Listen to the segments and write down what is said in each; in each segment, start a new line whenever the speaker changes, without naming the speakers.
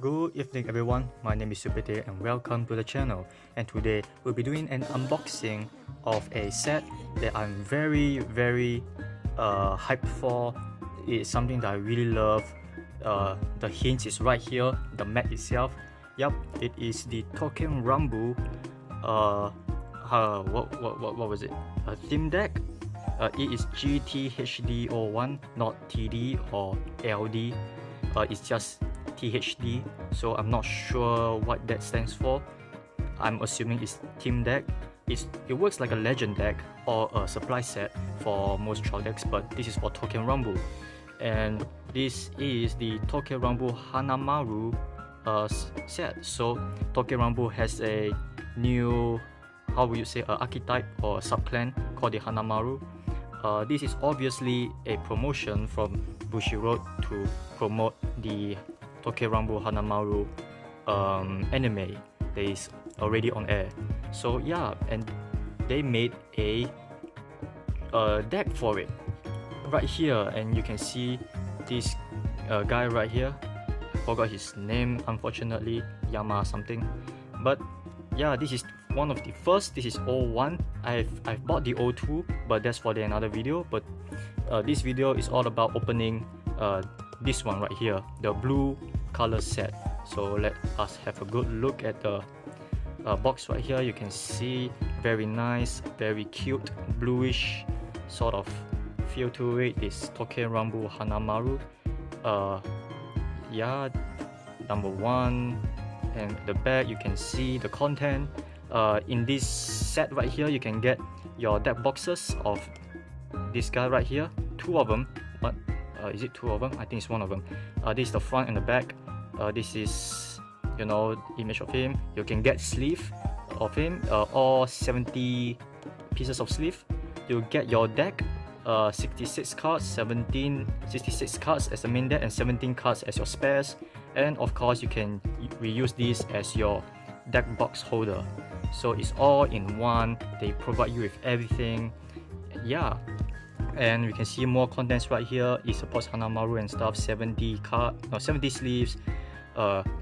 Good evening everyone, my name is subete and welcome to the channel, and today we'll be doing an unboxing of a set that I'm very hyped for. It's something that I really love. The hint is right here, the mat itself. Yup, it is the Touken Ranbu what was it? A theme deck. It is GTHD-01, not TD or LD. It's just THD, so I'm not sure what that stands for. I'm assuming it's team deck. It works like a legend deck or a supply set for most trial decks, but this is for Touken Ranbu, and this is the Touken Ranbu Hanamaru set. So Touken Ranbu has a new, how would you say, archetype or a subclan called the Hanamaru. This is obviously a promotion from Bushiroad to promote the Touken Ranbu Hanamaru anime that is already on air. So yeah, and they made a deck for it right here, and you can see this guy right here. I forgot his name, unfortunately, Yama something. But yeah, this is one of the first. This is 01. I've bought the 02, but that's for another video. But this video is all about opening this one right here, the blue color set. So let us have a good look at the box right here. You can see very nice, very cute, bluish sort of feel to it. It's Touken Ranbu Hanamaru. Yeah, number 1. And the back, you can see the content. In this set right here, you can get your deck boxes of this guy right here, 2 of them. What is it? 2 of them? I think it's 1 of them. This is the front and the back. This is, you know, image of him. You can get sleeve of him, all 70 pieces of sleeve. You get your deck, 66 cards, 66 cards as the main deck and 17 cards as your spares. And of course, you can reuse these as your deck box holder. So it's all in one. They provide you with everything. Yeah, and you can see more contents right here. It supports Hanamaru and stuff. 70 sleeves,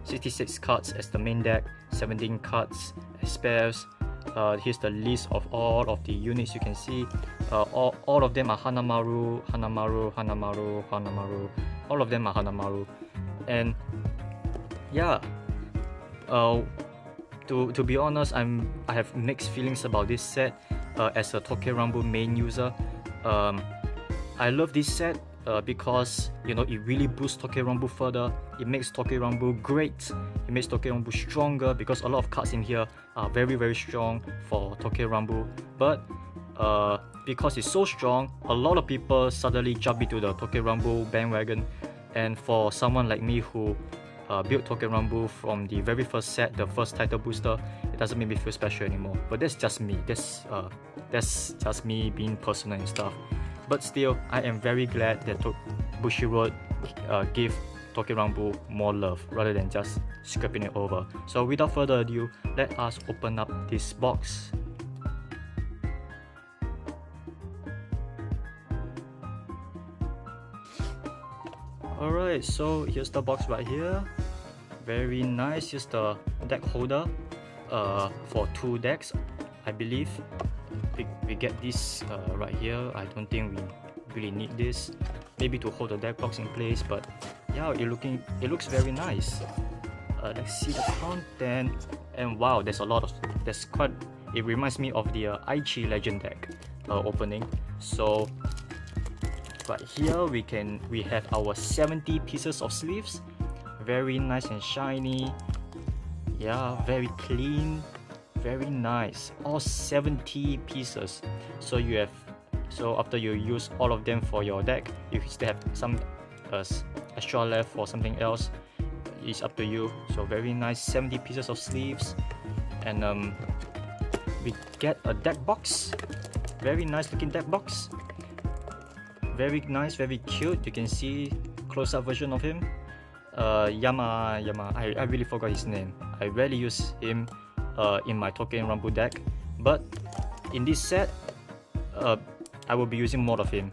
66 cards as the main deck, 17 cards as spares. Here's the list of all of the units. You can see all of them are Hanamaru. All of them are Hanamaru. And yeah, to be honest, I have mixed feelings about this set. As a Touken Ranbu main user, I love this set because, you know, it really boosts Touken Ranbu further. It makes Touken Ranbu great. It makes Touken Ranbu stronger, because a lot of cards in here are very strong for Touken Ranbu. But because it's so strong, a lot of people suddenly jump into the Touken Ranbu bandwagon. And for someone like me who built Touken Ranbu from the very first set, the first title booster, it doesn't make me feel special anymore. But that's just me. That's just me being personal and stuff. But still, I am very glad that Bushiroad gave Touken Ranbu more love rather than just scraping it over. So without further ado, let us open up this box. Alright, so here's the box right here. Very nice. Here's the deck holder for 2 decks, I believe. We get this right here. I don't think we really need this, maybe to hold the deck box in place, but yeah, it looks very nice. Let's see the content, and wow, it reminds me of the Aichi Legend deck opening. So right here we have our 70 pieces of sleeves, very nice and shiny. Yeah, very clean, very nice. All 70 pieces. So after you use all of them for your deck, you still have some extra left for something else. It's up to you. So very nice, 70 pieces of sleeves. And we get a deck box. Very nice looking deck box. Very nice, very cute. You can see close-up version of him. Yama. I really forgot his name. I rarely use him in my Touken Ranbu deck, but in this set, I will be using more of him.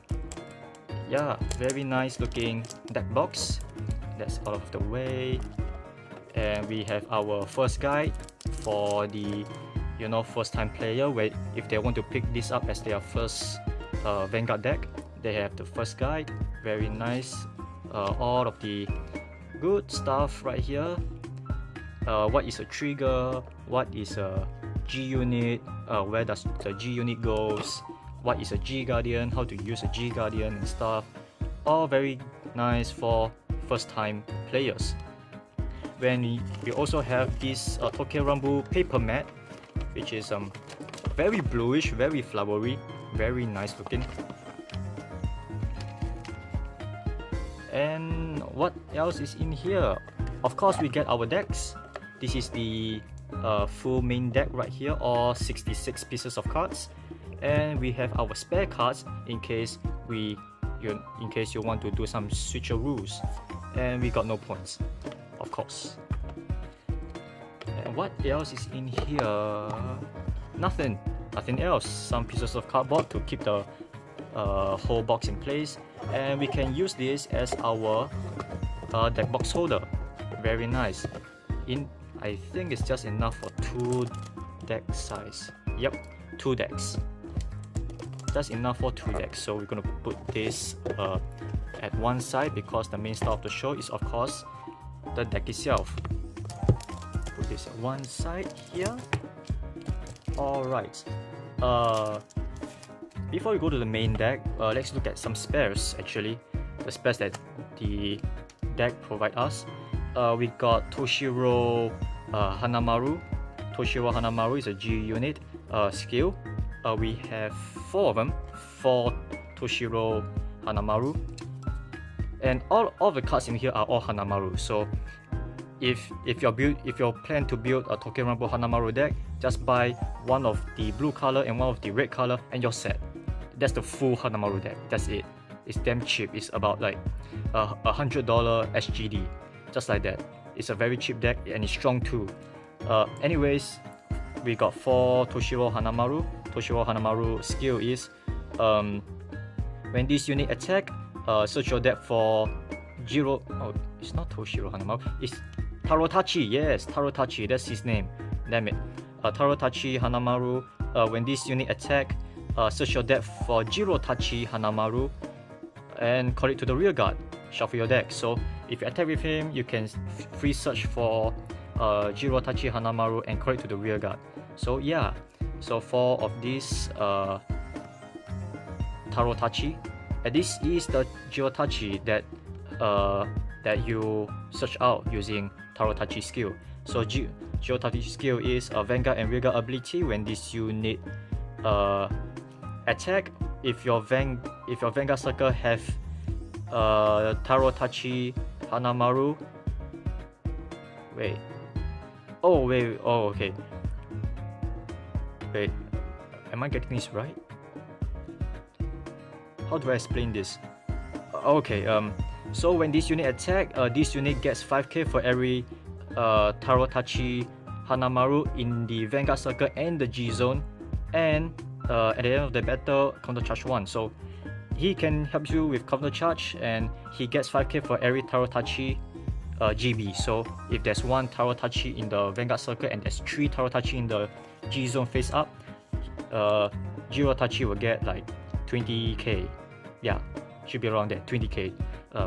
Yeah, very nice looking deck box. That's out of the way. And we have our first guide for the first time player, where if they want to pick this up as their first Vanguard deck, they have the first guide. Very nice. All of the good stuff right here. What is a trigger, what is a G unit, where does the G unit goes, what is a G Guardian, how to use a G Guardian and stuff. All very nice for first time players. When we also have this Touken Ranbu paper mat, which is very bluish, very flowery, very nice looking. And what else is in here? Of course, we get our decks. This is the full main deck right here, all 66 pieces of cards. And we have our spare cards in case you want to do some switcheroos. And we got no points, of course. And what else is in here? Nothing else. Some pieces of cardboard to keep the whole box in place. And we can use this as our deck box holder. Very nice. I think it's just enough for 2 deck size. Yep, 2 decks. That's enough for 2 decks. So we're gonna put this at one side, because the main star of the show is of course the deck itself. Put this at one side here. Alright. Before we go to the main deck, let's look at some spares actually. The spares that the deck provide us. We got Toshiro Hanamaru. Toshiro Hanamaru is a G unit skill. We have 4 of them, 4 Toshiro Hanamaru. And all the cards in here are all Hanamaru. So if you plan to build a Touken Ranbu Hanamaru deck, just buy one of the blue color and one of the red color and you're set. That's the full Hanamaru deck. That's it. It's damn cheap. It's about like $100 SGD, just like that. It's a very cheap deck and it's strong too. Anyways, we got 4 Toshiro Hanamaru. Toshiro Hanamaru skill is when this unit attack, search your deck for Jiro. Oh, it's not Toshiro Hanamaru. It's Tarotachi. Yes, Tarotachi. That's his name. Damn it. Tarotachi Hanamaru. When this unit attack, search your deck for Jirotachi Hanamaru and call it to the rear guard. Shuffle your deck. So if you attack with him, you can free search for Jirotachi Hanamaru and call it to the rear guard. So yeah, so 4 of these Tarotachi, and this is the Jirotachi that you search out using Tarotachi skill. So Jirotachi skill is a Vanguard and rearguard ability. When this unit attack, if your Vanguard circle have Tarotachi Hanamaru. Okay. Wait, am I getting this right? How do I explain this? Okay, so when this unit attack, this unit gets 5k for every Tarotachi Hanamaru in the Vanguard circle and the G zone, and at the end of the battle, counter charge 1. So he can help you with counter charge, and he gets 5k for every Tarotachi GB. So if there's 1 Tarotachi in the Vanguard circle and there's 3 Tarotachi in the G zone face up, Jirotachi will get like 20k. Yeah, should be around there, 20k.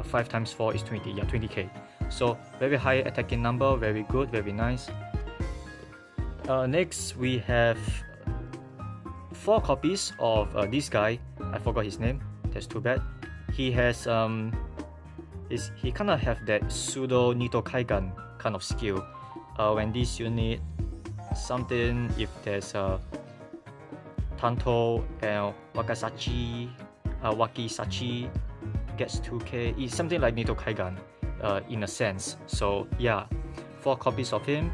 5 times 4 is 20. Yeah, 20k. So very high attacking number, very good, very nice. Next we have 4 copies of this guy. I forgot his name. That's too bad. He has he kind of have that pseudo Nito Kaigan kind of skill. When this unit something, if there's a Tanto and Wakisachi gets 2k. It's something like Nito Kaigan in a sense. So yeah, 4 copies of him.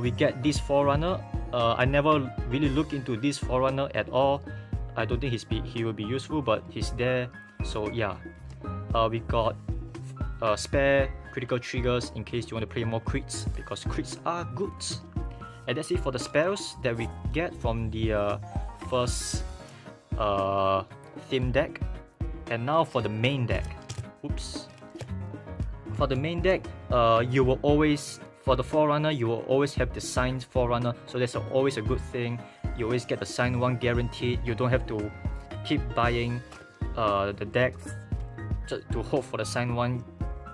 We get this Forerunner. I never really looked into this Forerunner at all. I don't think he will be useful, but he's there. So yeah, we got spare critical triggers in case you want to play more crits, because crits are good. And that's it for the spells that we get from the first theme deck. And now for the main deck. For for the main deck, you will always, for the Forerunner, you will always have the signed Forerunner, so that's always a good thing. You always get the signed one guaranteed. You don't have to keep buying the deck to hope for the signed one.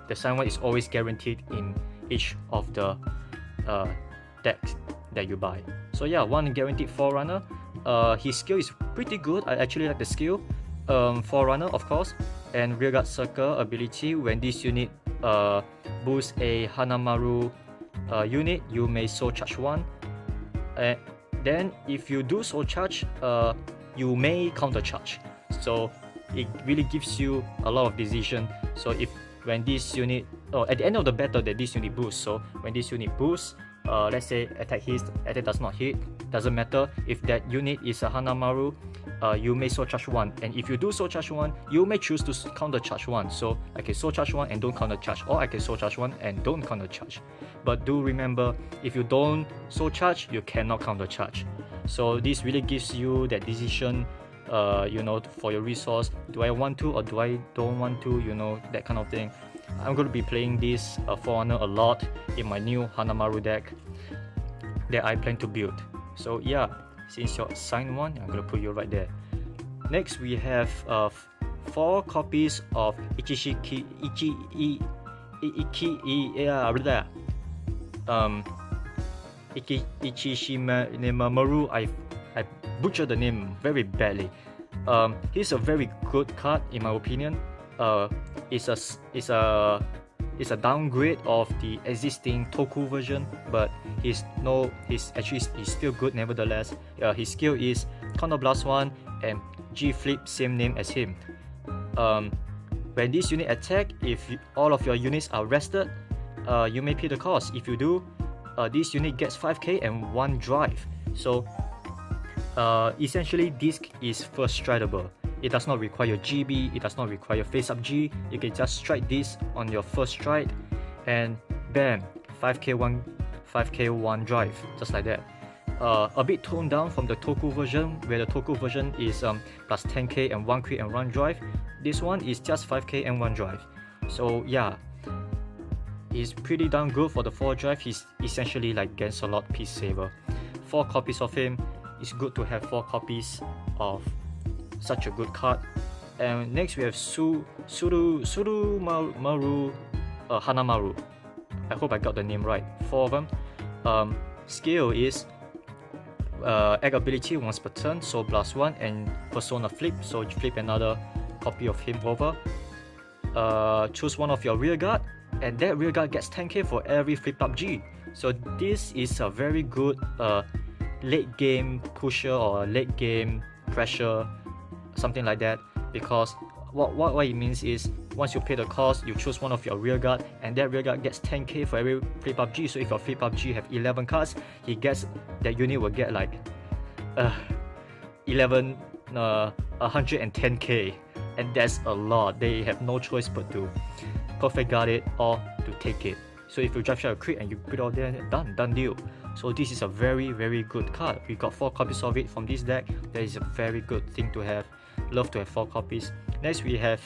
The signed one is always guaranteed in each of the decks that you buy. So yeah, one guaranteed Forerunner. His skill is pretty good. I actually like the skill. Forerunner, of course, and Rearguard Circle ability. When this unit boosts a Hanamaru unit, you may soul charge one. Then if you do soul charge, you may counter charge. So it really gives you a lot of decision. So if when this unit, at the end of the battle that this unit boosts, so when this unit boosts, let's say attack hits, attack does not hit, doesn't matter. If that unit is a Hanamaru, you may soul charge one, and if you do soul charge one, you may choose to counter charge one. So I can soul charge one and don't counter charge, or I can soul charge one and don't counter charge. But do remember, if you don't soul charge, you cannot counter charge. So this really gives you that decision, you know, for your resource. Do I want to or do I don't want to? You know, that kind of thing. I'm going to be playing this Forerunner a lot in my new Hanamaru deck that I plan to build. So yeah, since you're assigned one, I'm going to put you right there. Next, we have 4 copies of Ichishimaru. I butchered the name very badly. He's a very good card in my opinion. It's a downgrade of the existing Touken version, but he's still good nevertheless. His skill is Counter Blast 1 and G Flip, same name as him. When this unit attack, if all of your units are rested, you may pay the cost. If you do, this unit gets 5k and 1 drive. So essentially this is first stridable. It does not require GB, it does not require face up G. You can just strike this on your first stride and bam, 5k 1 drive, just like that. A bit toned down from the Touken version, where the Touken version is plus 10k and 1 crit and 1 drive. This one is just 5k and 1 drive. So yeah, he's pretty darn good for the 4 drive. He's essentially like Gansalot Peace Saver. 4 copies of him. It's good to have 4 copies of such a good card. And next we have Hanamaru. I hope I got the name right. 4 of them. Skill is egg ability once per turn, so plus 1, and persona flip, so flip another copy of him over. Choose one of your rearguard, and that rearguard gets 10k for every flip up G. So this is a very good late game pusher or late game pressure, something like that, because what it means is once you pay the cost, you choose one of your rearguard, and that rearguard gets 10k for every flip up G. So if your flip up G have 11 cards, that unit will get like 110k, and that's a lot. They have no choice but to perfect guard it or to take it. So if you drive shot a crit and you put it out there, done deal. So this is a very, very good card. We got 4 copies of it from this deck. That is a very good thing to have. Love to have 4 copies. Next we have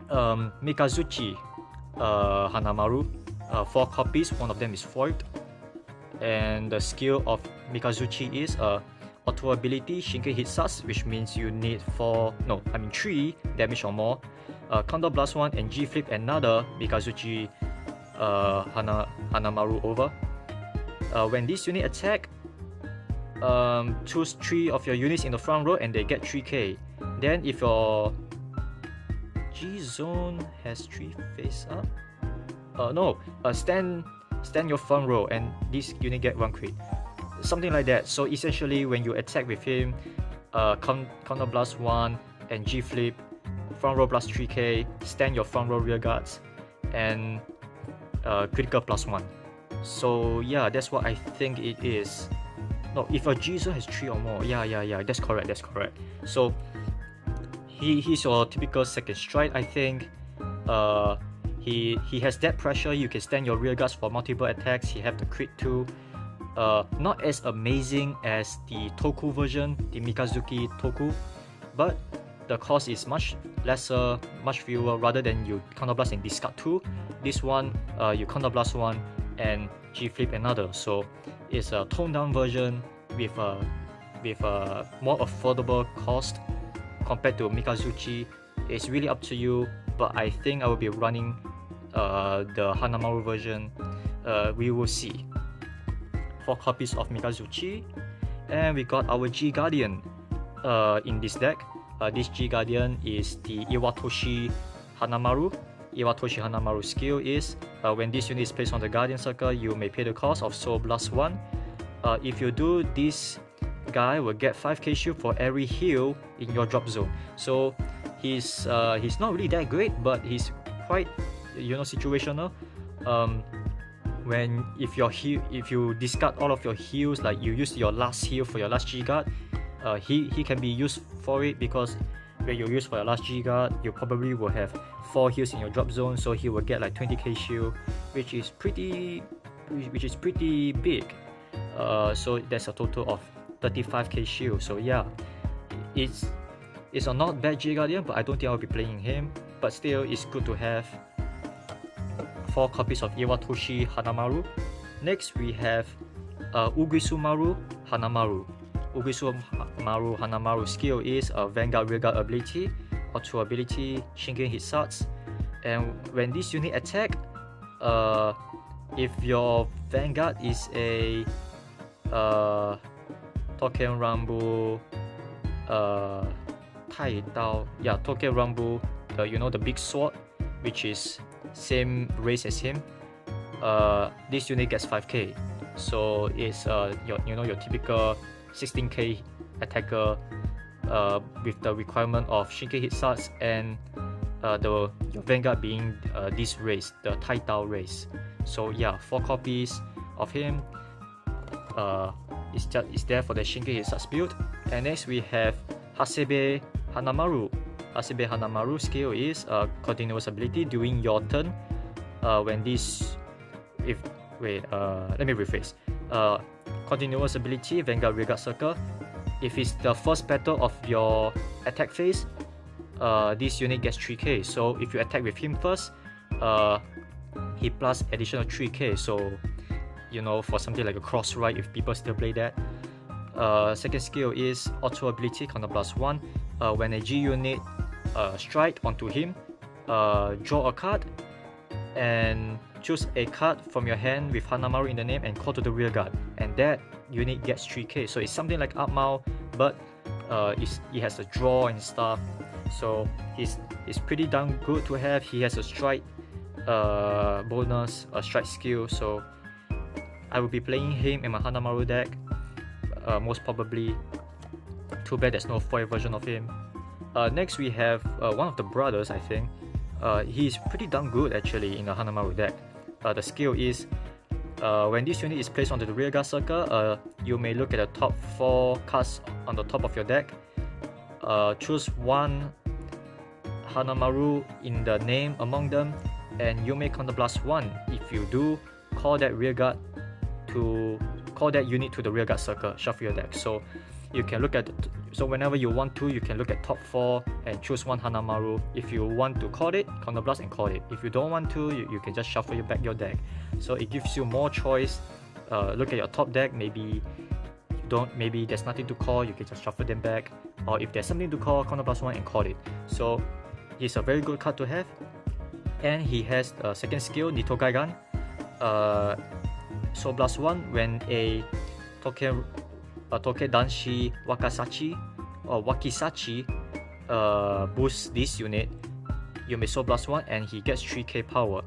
Mikazuchi Hanamaru. 4 copies, one of them is foiled. And the skill of Mikazuchi is auto ability Shinken Hitsatsu, which means you need 3 damage or more. Counter Blast 1 and G Flip another Mikazuchi Hanamaru over. When this unit attack, choose 3 of your units in the front row and they get 3k. Then if your G zone has 3 face up, stand your front row and this unit get 1 crit, something like that. So essentially when you attack with him, counter blast 1 and G flip, front row plus 3k, stand your front row rear guards, and critical plus 1. So yeah, that's what I think it is. No, if a G zone has 3 or more, yeah, that's correct. So he's your typical second stride, I think. He has that pressure. You can stand your rear guards for multiple attacks. He have the crit too. Not as amazing as the Touken version, the Mikazuki Touken, but the cost is much lesser, much fewer, rather than you counterblast and discard 2. This one, you counterblast 1 and G-flip another. So it's a toned down version with a more affordable cost compared to Mikazuchi. It's really up to you, but I think I will be running the Hanamaru version. We will see. 4 copies of Mikazuchi, and we got our G Guardian in this deck. This G Guardian is the Iwatoshi Hanamaru. Iwatoshi Hanamaru skill is when this unit is placed on the Guardian Circle, you may pay the cost of Soul Blast 1. If you do, this guy will get 5k shield for every heal in your drop zone. So he's not really that great, but he's quite, you know, situational. If you discard all of your heals, like you use your last heal for your last G Guard, he can be used for it, because when you use for your last G Guard, you probably will have 4 heals in your drop zone, so he will get like 20k shield, which is pretty big. So that's a total of 35k shield. So yeah, it's a not bad G Guardian, but I don't think I'll be playing him. But still, it's good to have 4 copies of Iwatoshi Hanamaru. Next, we have Ugisumaru Hanamaru. Ugisumaru Hanamaru skill is a Vanguard Rearguard ability, auto ability, Shingen Hitsatsu. And when this unit attack, if your Vanguard is a Touken Ranbu Touken Ranbu, you know, the big sword, which is same race as him, this unit gets 5k. So it's your typical 16k attacker with the requirement of Shingen Hitsatsu and your Vanguard being this race, the Taitao race. So yeah, 4 copies of him. It's there for the Shingen Hitsatsu build. And next we have Hasebe Hanamaru. Hasebe Hanamaru skill is continuous ability during your turn. Let me rephrase. Continuous ability, Vanguard Rearguard Circle. If it's the first battle of your attack phase, this unit gets 3k. So if you attack with him first, he plus additional 3k. So, you know, for something like a cross ride, if people still play that. Second skill is auto ability, counter plus 1. When a G unit strike onto him, draw a card and choose a card from your hand with Hanamaru in the name and call to the rear guard, and that unit gets 3k. So it's something like Upmao, but it has a draw and stuff. So it's pretty damn good to have. He has a strike bonus, a strike skill. So I will be playing him in my Hanamaru deck, most probably. Too bad there's no foil version of him. Next we have one of the brothers, I think. He's pretty damn good actually in the Hanamaru deck. The skill is when this unit is placed onto the rear guard circle, you may look at the top 4 cards on the top of your deck. Choose one Hanamaru in the name among them, and you may counterblast 1. If you do, call that unit to the rear guard circle, shuffle your deck. So you can look at, so whenever you want to, you can look at top 4 and choose one Hanamaru. If you want to call it, counterblast and call it. If you don't want to, you can just shuffle back your deck. So it gives you more choice. Look at your top deck. Maybe there's nothing to call, you can just shuffle them back. Or if there's something to call, counterblast 1 and call it. So he's a very good card to have. And he has a second skill, Nitogaigan. So blast 1 when a Tokedanshi Wakisachi boosts this unit, you may Soul Blast 1 and he gets 3k power.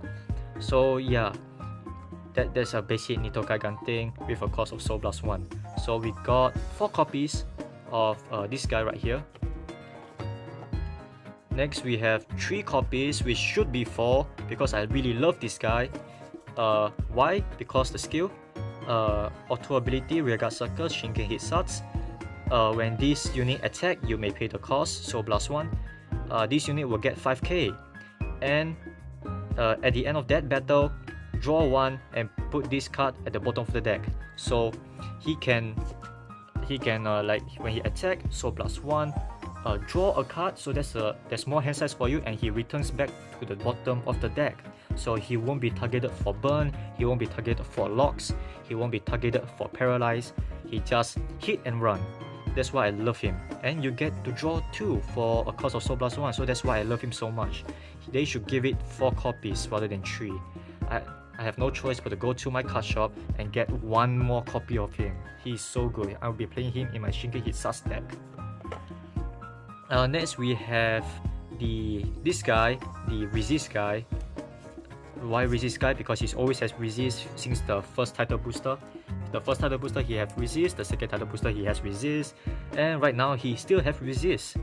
So yeah, that's a basic Nitogaigan thing with a cost of Soul Blast 1. So we got 4 copies of this guy right here. Next we have 3 copies, which should be 4 because I really love this guy. Why? Because the skill, auto ability, rearguard circle, Shingen Hitsatsu. When this unit attack, you may pay the cost, Soul Blast 1. This unit will get 5k, and at the end of that battle, draw 1 and put this card at the bottom of the deck. So he can like when he attack, Soul Blast 1, draw a card, so there's more hand size for you, and he returns back to the bottom of the deck. So he won't be targeted for burn, he won't be targeted for locks, he won't be targeted for paralyze. He just hit and run. That's why I love him. And you get to draw 2 for a cost of Soul Blast 1, so that's why I love him so much. They should give it 4 copies rather than 3. I have no choice but to go to my card shop and get 1 more copy of him. He's so good. I'll be playing him in my Shingeki Sus deck. Next we have this guy, the resist guy. Why resist guy? Because he always has resist since the first title booster. The first title booster he has resist, the second title booster he has resist, and right now he still has resist.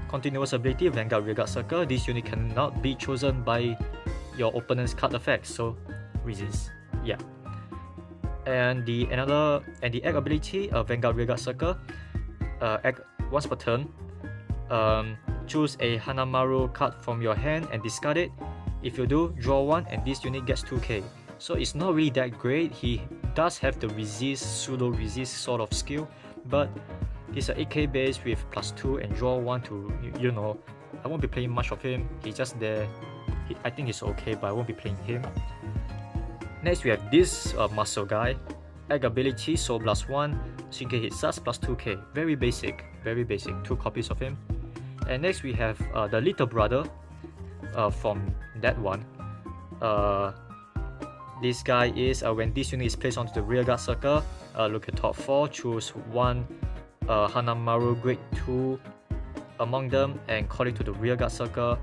Continuous ability, Vanguard Rearguard Circle. This unit cannot be chosen by your opponent's card effects, so resist. Yeah. And the egg ability, Vanguard Rearguard Circle. Egg once per turn. Choose a Hanamaru card from your hand and discard it. If you do, draw 1 and this unit gets 2k. So it's not really that great. He does have the resist, pseudo resist sort of skill, but he's an 8k base with +2 and draw 1 to, you know, I won't be playing much of him. He's just there. I think he's okay, but I won't be playing him. Next we have this muscle guy. Egg ability, Soul Blast 1, Shinke hit sus +2k. Very basic, 2 copies of him. And next we have the little brother from that one. This guy is when this unit is placed onto the rearguard circle, look at top 4, choose 1 Hanamaru grade 2 among them and call it to the rearguard circle.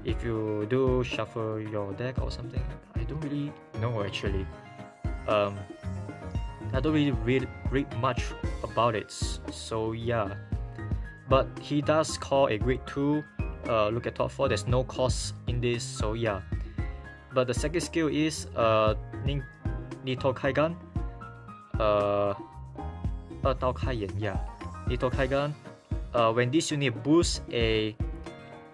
If you do, shuffle your deck or something. I don't really know actually. I don't really read much about it, so yeah. But he does call a grade 2. Look at top 4, there's no cost in this, so yeah. But the second skill is Nito Kaigan. Dao Kaiyan, yeah. Nito Kaigan. When this unit boosts a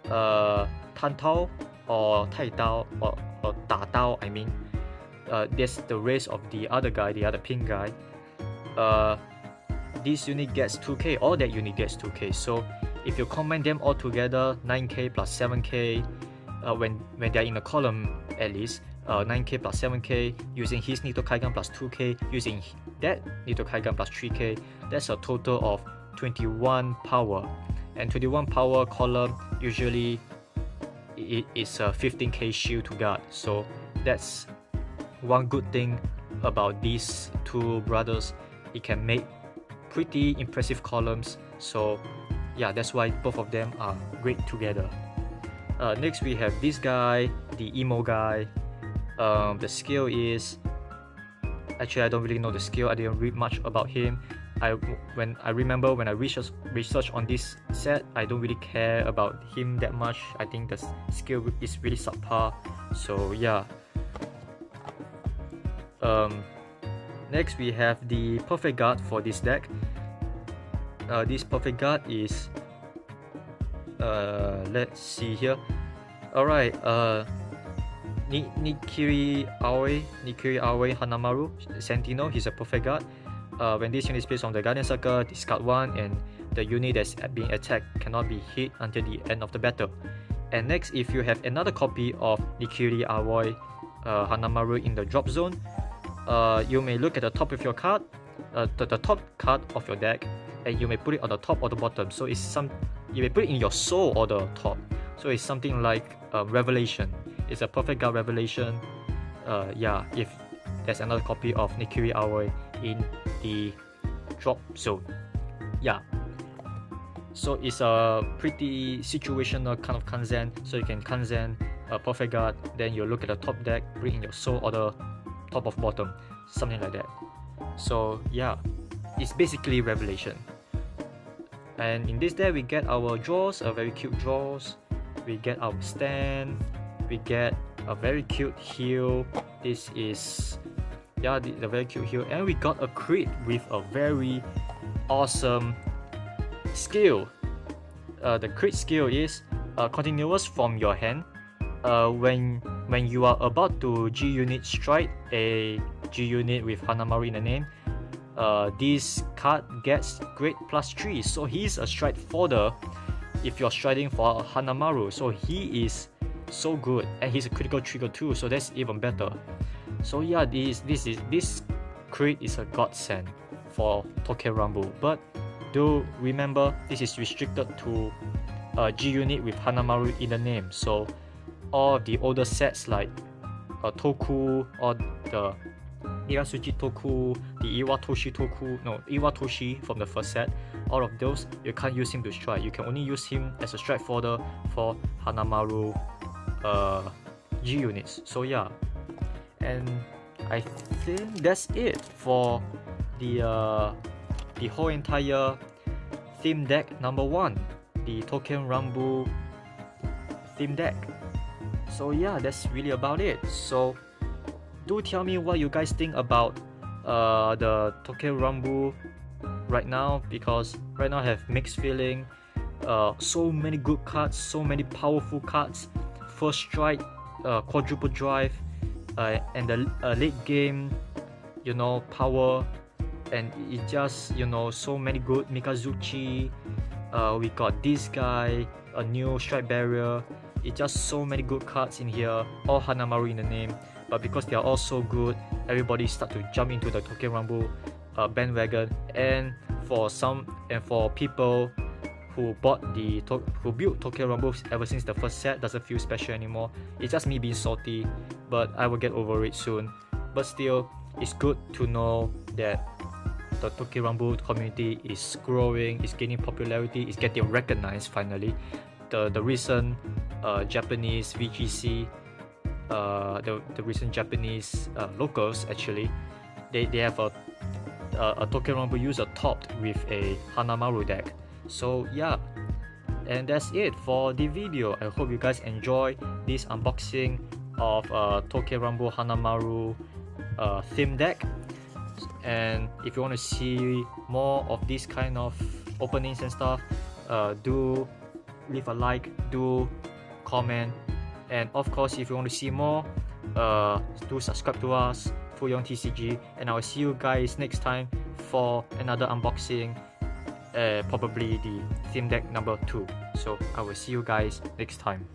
Tan Tao or Tai Dao or Da Dao, I mean, that's the race of the other guy, the other pink guy. This unit gets 2k, or that unit gets 2k. So if you combine them all together, 9k plus 7k, when they're in a column at least, 9k plus 7k, using his Nito Kaigan plus 2k, using that Nito Kaigan plus 3k, that's a total of 21 power. And 21 power column usually it's a 15k shield to guard. So that's one good thing about these two brothers. It can make pretty impressive columns. So yeah, that's why both of them are great together. Next we have this guy, the emo guy. The skill is, actually I don't really know the skill. I didn't read much about him. When I research on this set, I don't really care about him that much. I think the skill is really subpar. So yeah. Next we have the perfect guard for this deck. This perfect guard is let's see here. Alright, Nikiri Aoi Hanamaru Sentinel. He's a perfect guard. When this unit is placed on the Guardian Circle, discard 1 and the unit that's being attacked cannot be hit until the end of the battle. And next, if you have another copy of Nikiri Aoi Hanamaru in the drop zone, you may look at the top of your card, the top card of your deck, and you may put it on the top or the bottom. So it's you may put it in your soul or the top. So it's something like Revelation. It's a perfect guard Revelation. Yeah, if there's another copy of Nikiri Aoi in the drop zone. Yeah. So it's a pretty situational kind of Kanzen. So you can Kanzen a perfect guard, then you look at the top deck, bring in your soul or the top of bottom, something like that. So yeah, it's basically Revelation. And in this deck we get our draws, a very cute draws. We get our stand. We get a very cute heal. This is, yeah, the very cute heal. And we got a crit with a very awesome skill. The crit skill is continuous from your hand. When you are about to G unit strike a G unit with Hanamaru in the name, this card gets grade +3, so he's a stride fodder if you're striding for Hanamaru. So he is so good, and he's a critical trigger too, so that's even better. So yeah, this crate is a godsend for Touken Ranbu, but do remember this is restricted to G unit with Hanamaru in the name. So all of the older sets like Toku or the Irasuji Toku, the Iwatoshi Toku, no, Iwatoshi from the first set, all of those, you can't use him to strike. You can only use him as a strike fodder for Hanamaru G units. So yeah, and I think that's it for the whole entire theme deck number 1, the Touken Ranbu theme deck. So yeah, that's really about it. So do tell me what you guys think about the Touken Ranbu right now, because right now I have mixed feeling. So many good cards, so many powerful cards, first strike, quadruple drive, and the late game, you know, power, and it just, you know, so many good Mikazuchi. We got this guy, a new strike barrier. It's just so many good cards in here, all Hanamaru in the name. But because they are all so good, everybody start to jump into the Touken Ranbu bandwagon. And for people who built Touken Ranbu ever since the first set, doesn't feel special anymore. It's just me being salty, but I will get over it soon. But still, it's good to know that the Touken Ranbu community is growing, is gaining popularity, is getting recognized finally. The recent Japanese VGC, the recent Japanese locals, actually, they have a Touken Ranbu user topped with a Hanamaru deck. So yeah, and that's it for the video. I hope you guys enjoy this unboxing of Touken Ranbu Hanamaru theme deck. And if you want to see more of this kind of openings and stuff, do leave a like, do comment, and of course if you want to see more, do subscribe to us, Fuyong TCG, and I will see you guys next time for another unboxing, probably the theme deck number 2. So I will see you guys next time.